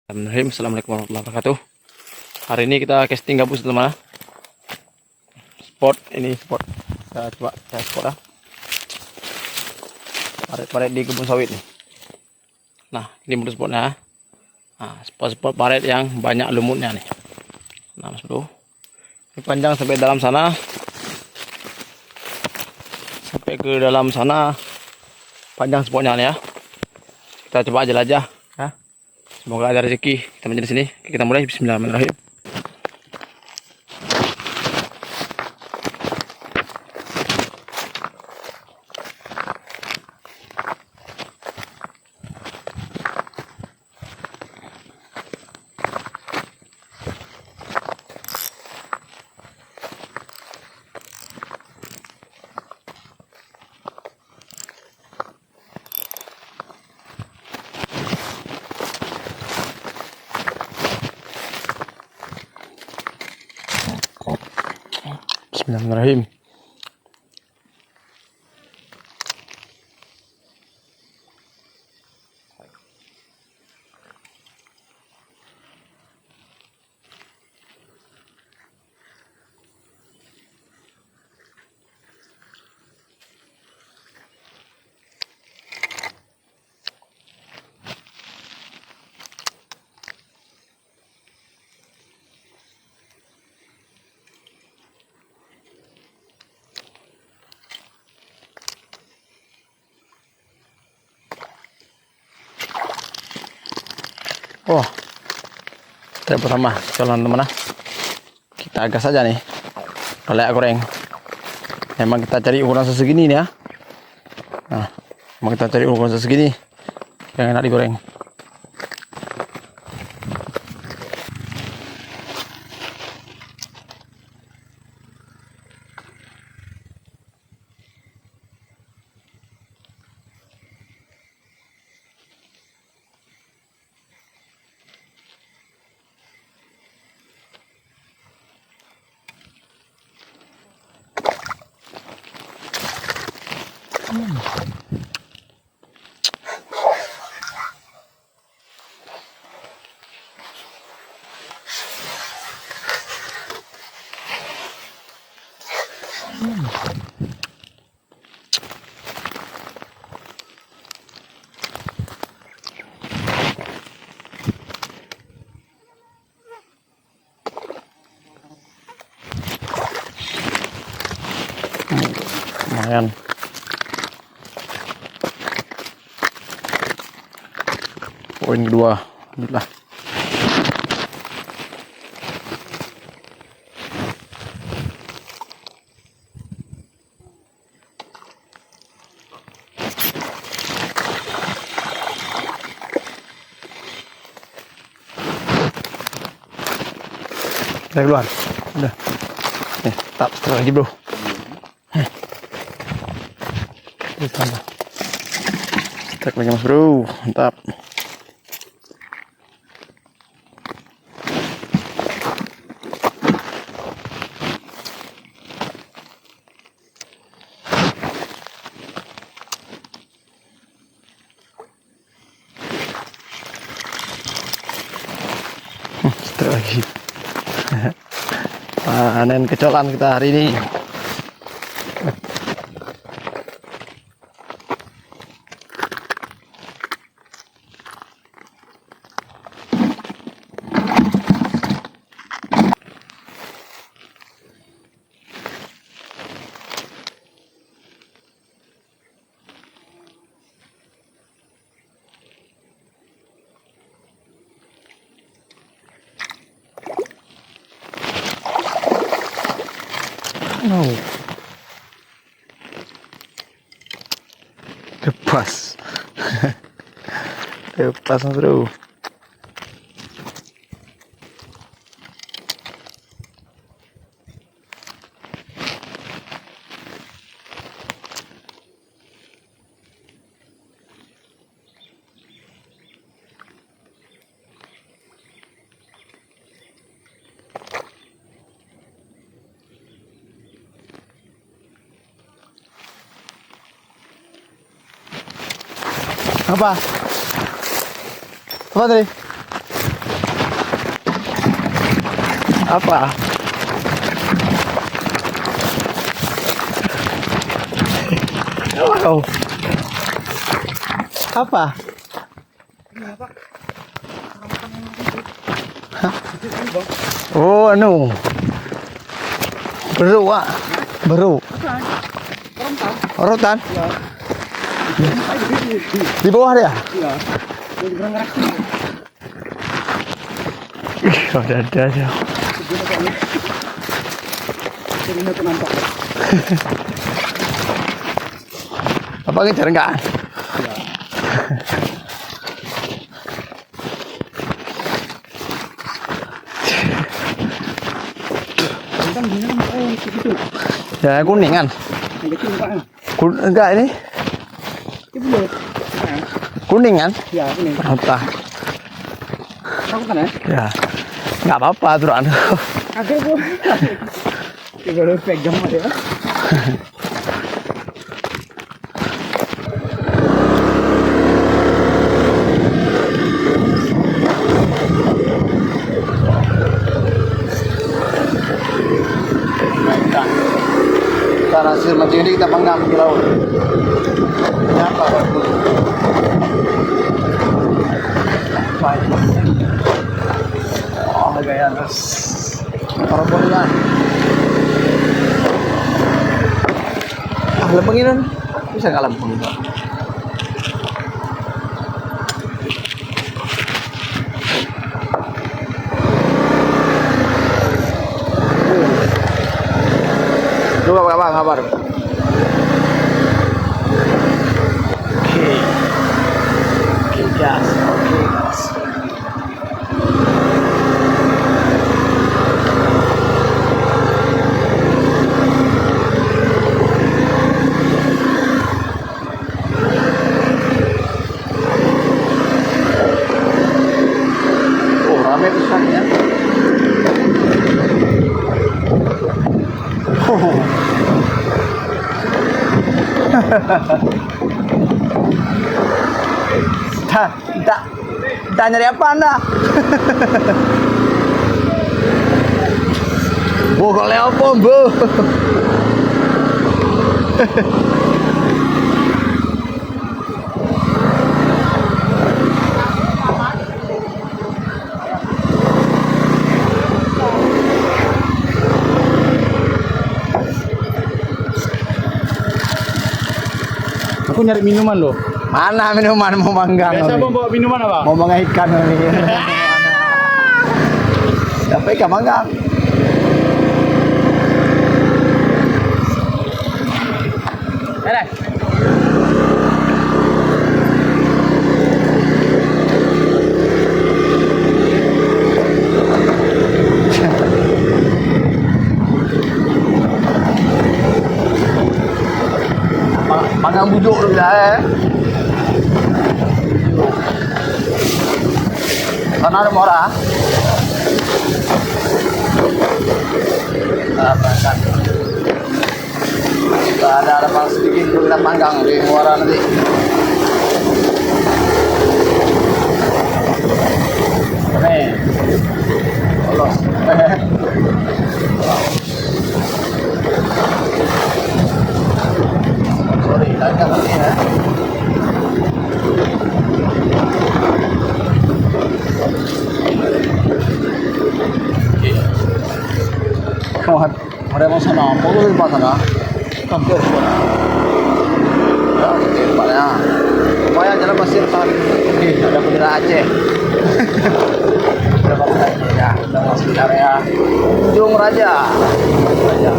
Assalamualaikum warahmatullahi wabarakatuh. Hari ini kita casting gabus teman-teman. Spot ini spot. Saya coba saya spot lah. Paret-paret di kebun sawit nih. Nah, ini bentuk spotnya. Nah, spot-spot paret yang banyak lumutnya nih. Nah, Mas Bro. Ini panjang sampai dalam sana. Sampai ke dalam sana. Panjang spotnya nih ya. Kita coba jelajah ya. Semoga ada rezeki kita menjadi sini. Kita mulai. Bismillahirrahmanirrahim. Bismillahirrahmanirrahim. Oh, trap pertama teman-teman. Kita gas saja nih. Lelek goreng. Memang kita cari ukuran segini nih ya. Nah, memang kita cari ukuran segini yang enak digoreng. Lumayan. Poin kedua, alhamdulillah. Dari luar, udah. Nih, tak lagi bro. Stek lagi mas bro, mantap. Stek lagi. Panen kecolan kita hari ini. Oh. Lepas. Lepas bro. Apa? Apa tadi? Apa? Wow. Apa? Hah? Oh, anu. Beru, Wak. Beru. Rotan? Di bawah dia? Iya. Dia bergerak. Ih, ada aja. Jadinya penampak. Apa ngejar enggak? Iya. Kan gini kan segitu. Ya kuningan. Yang kecil kan. Enggak ini. Itu belum. Kuningan? Ya, ini. Apa? Tahu kan ya? Ya. Enggak apa-apa, Turan. Akhirnya gua. Coba lu pegang aja. Kita hasil macam ini kita panggang di laut. Ini apa? Apa ini? Oh, gaya terus. Parabolian. Ah, lempenginan. Bisa nggak lempeng? Coba apa kabar? Oke. Oke, gas. Oke, gas. Oh, rame pisan ya. Tak nyari apa Anda? Bu, kok leopom, Bu? Aku nyari minuman loh. Mana minuman mau manggang? Biasa Bang bawa minuman apa? Mau manggang ikan ini. Dapat ikan manggang. Ada. Manggang bujuk dulu ya. Sana ada mora. Apa kan? Ada harapan sedikit untuk kita panggang di muara nanti. Nih, lolos. Sorry, tanya nanti ya. Ada mau sana, mau di sana, hampir sana. Ya, di depannya. Lumayan jalan pasir tadi. Ada bendera Aceh. Ada bendera Aceh ya. Kita masuk di area Ujung Raja. Raja.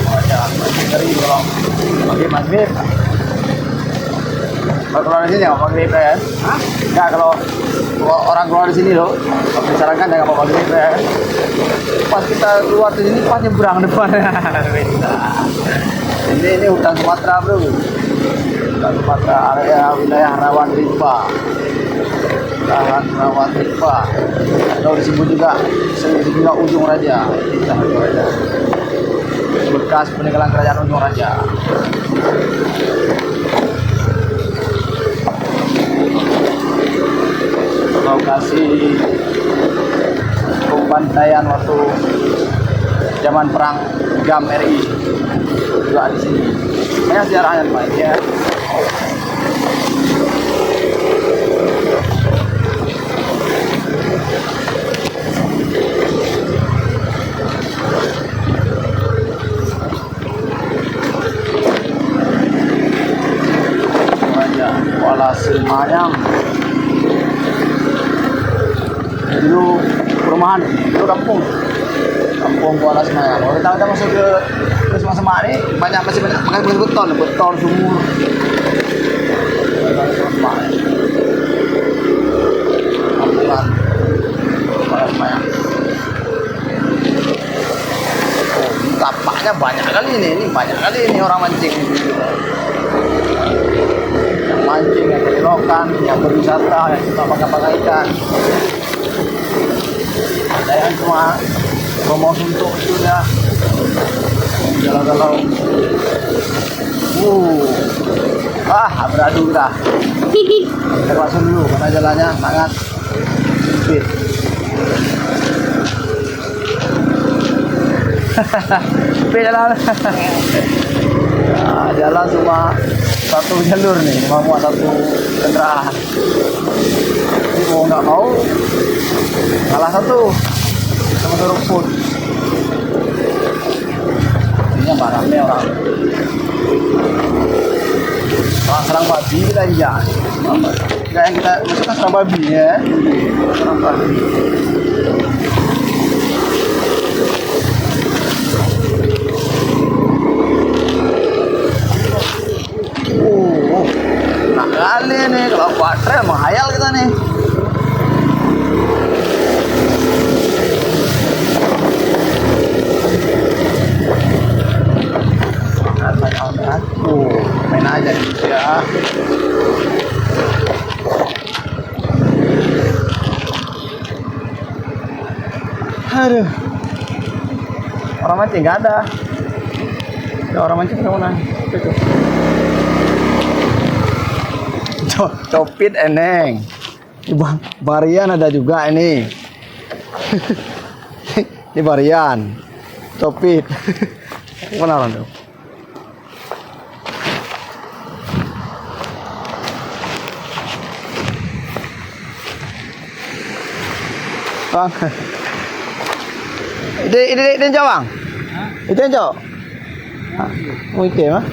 Raja, dari kalau pakai maghrib. Kalau keluar di sini nggak maghrib ya? Hah? Nggak kalau orang keluar di sini loh, disarankan jangan bawa maghrib ya. Pas kita keluar di sini pas nyebrang depan. Ini hutan Sumatera bro, hutan Sumatera area wilayah rawan rimba, rawan rimba. Atau disebut juga Ujung Raja, Ujung Raja. Bekas peninggalan kerajaan Ujung Raja. Kalau lokasi pembantaian waktu zaman perang GAM RI juga di sini. Banyak sejarahnya Pak ya. Kuala Semayang. Dulu perumahan, dulu kampung Kuala Semayang. Kalau kita masuk ke Semayang ini masih banyak beton sumur. Kampungan Kuala Semayang. Oh, tapaknya banyak kali ini banyak kali ini orang mancing. Yang mancing, yang cari lokan, yang berwisata, yang suka pakai ikan. Ada yang cuma promosi untuk itu ya. Galau-galau. Beradu kita. Kita langsung dulu karena jalannya sangat sempit. Sempit jalan. Nah, jalan cuma satu jalur nih, cuma muat satu kendaraan. Jadi mau nggak mau kalah satu sama rumput. Ini barangnya orang serang babi kita injak. Kayak yang kita masukkan serang babi ya. Serang babi. Nah kali nih kalau buat trail menghayal kita nih. Main aja ya. Aduh, orang mancing nggak ada. Ya, orang mancing kemana? Itu. Copit eneng. Bang Barian ada juga ini. Ini Barian. Copit. Mana orang tuh? Bang. Ini Jawang. Itu yang Jawa. Mau ikan mah?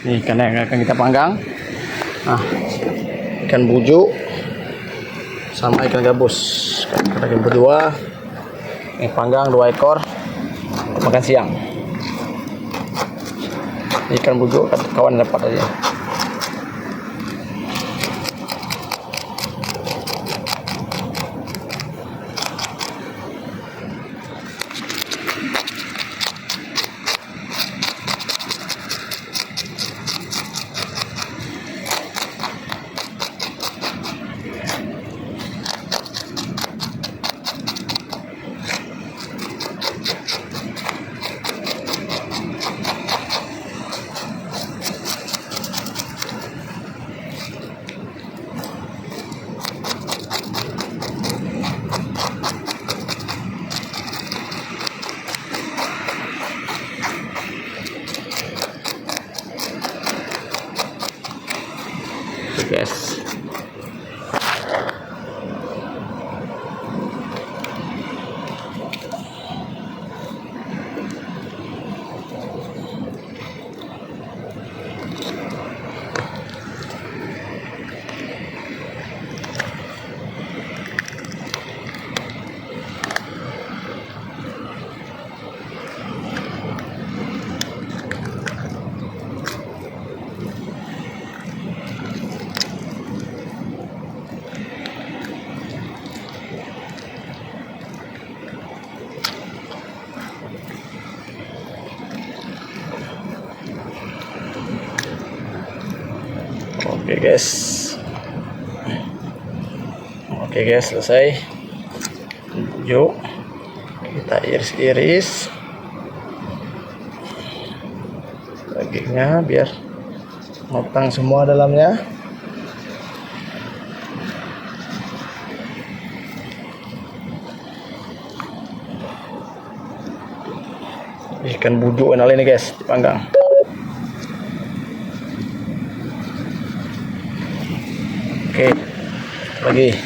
Ini ikan yang akan kita panggang. Nah, ikan bujuk sama ikan gabus. Kita berdua. Ini panggang 2 ekor. Makan siang. Ikan bujuk kawan dapat aja. Guys, oke guys. Oke guys, selesai. Yuk kita iris-iris dagingnya biar matang semua dalamnya. Ikan bujuk enak ini guys, dipanggang. Oke, lagi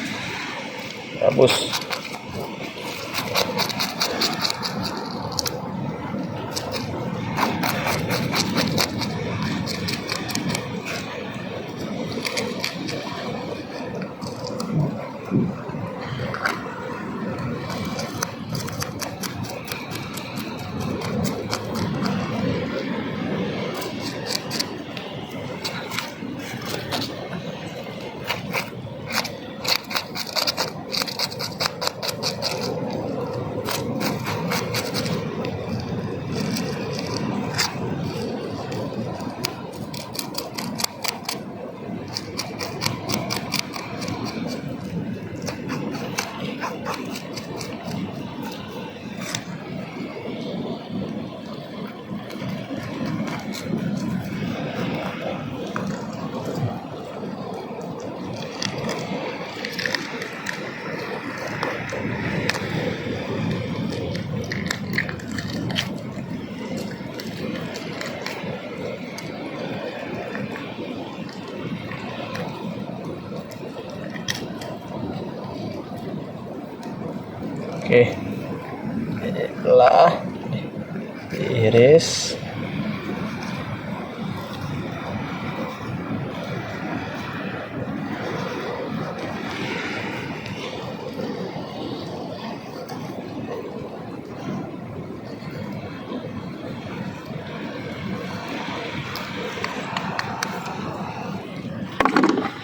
rebus. Oke, telah diiris.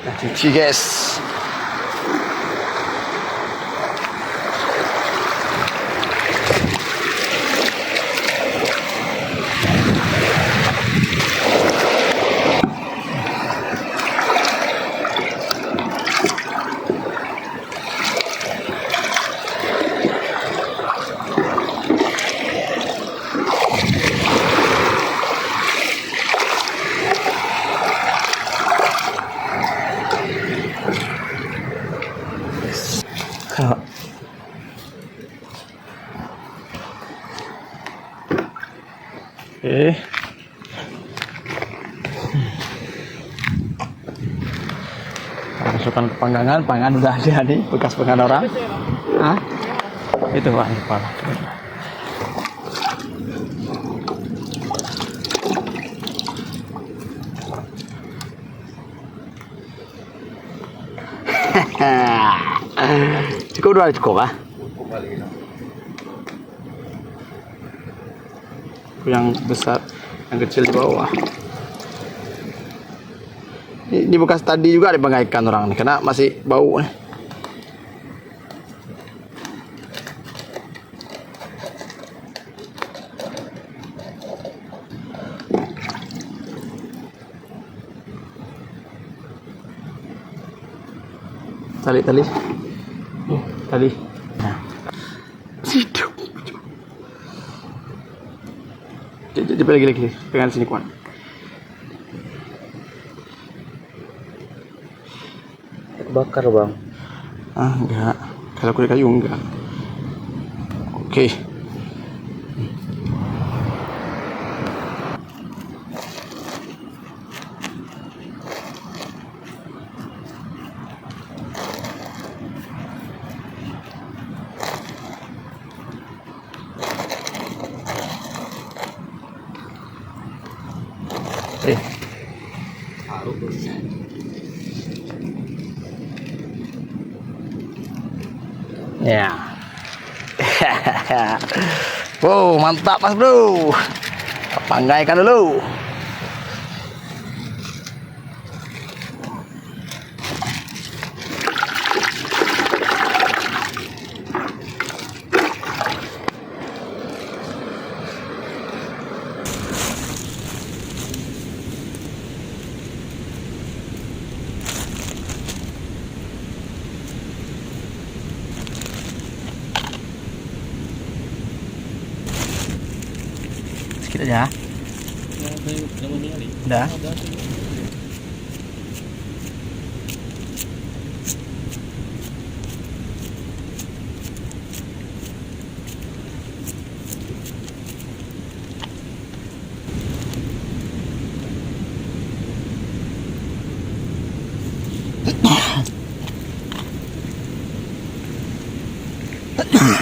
Kita cuci guys. Oke. Masukkan ke panggangan, panggangan udah ada nih, bekas panggangan orang. Hah? Itu wah, kepala. Cukup udah cukup ah. Yang besar, yang kecil di bawah. Ini bekas tadi juga dibangaikan orang nih, karena masih bau nih. Tali. Tali. Nah. Situ. Coba lagi. Pegang sini kuat. Bakar bang. Ah enggak. Kalau kulit kayu enggak. Oke. Ya. Wow, mantap Mas Bro. Panggaikan dulu. ya. Dah.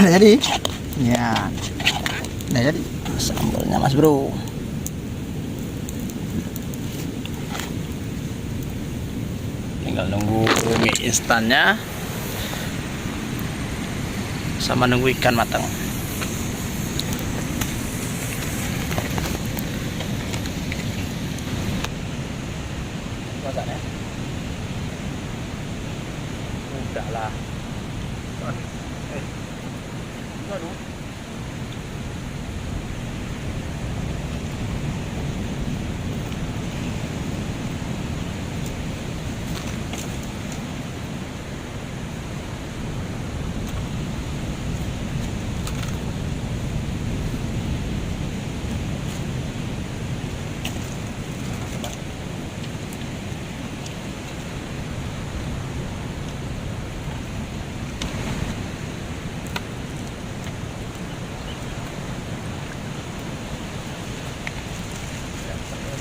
Dah jadi. Ya. Dah jadi. Sambalnya Mas Bro. Tinggal nunggu mie instannya sama nunggu ikan matang. Masaknya udah lah. Aduh.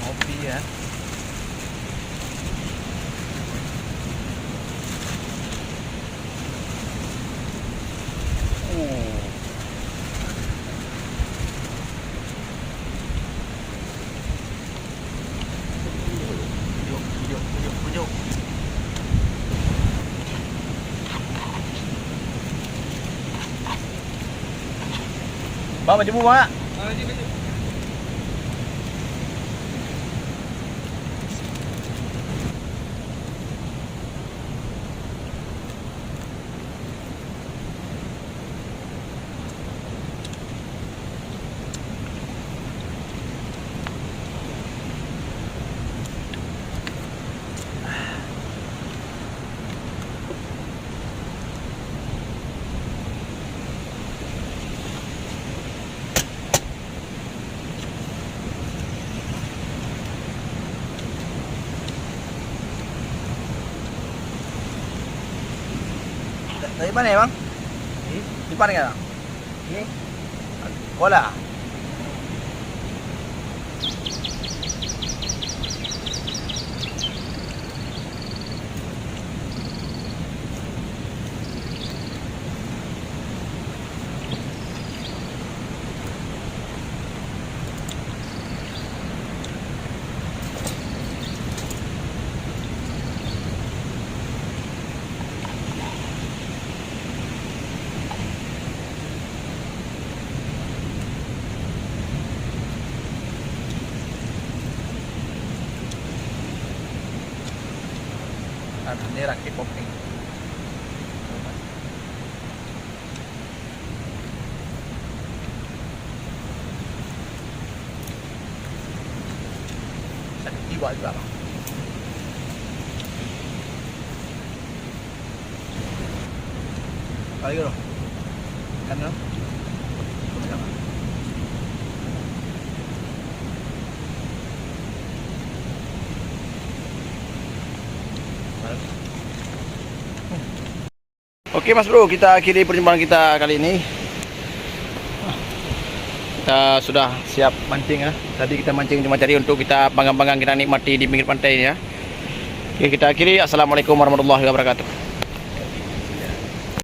Ngopi ya. Pujuk. Bang, maju bu, Bang. Dari mana ya bang? Di depan kan? Ini? Bola? Ini rakit popping. Sakit jiwa juga bang. Lagi loh. Kan loh. Oke Mas Bro, kita akhiri perjumpaan kita kali ini. Kita sudah siap mancing ya. Tadi kita mancing cuma cari untuk kita panggang-panggang kita nikmati di pinggir pantai ya. Oke, kita akhiri. Assalamualaikum warahmatullahi wabarakatuh.